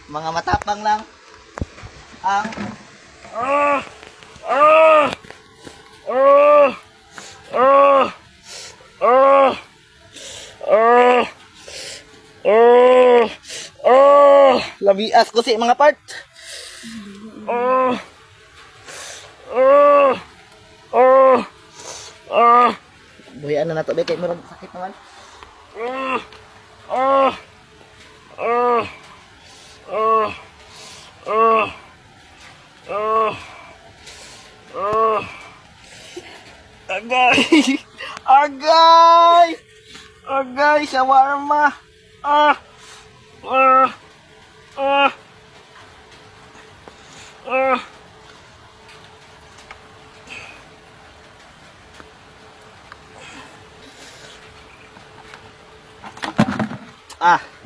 Mga matapang lang ang labias ko si mga part. Buhian na nato, kay murag sakit naman. Agay! Agay! Agay! Shawarma! Ah! Ah! Ah! Ah! Ah!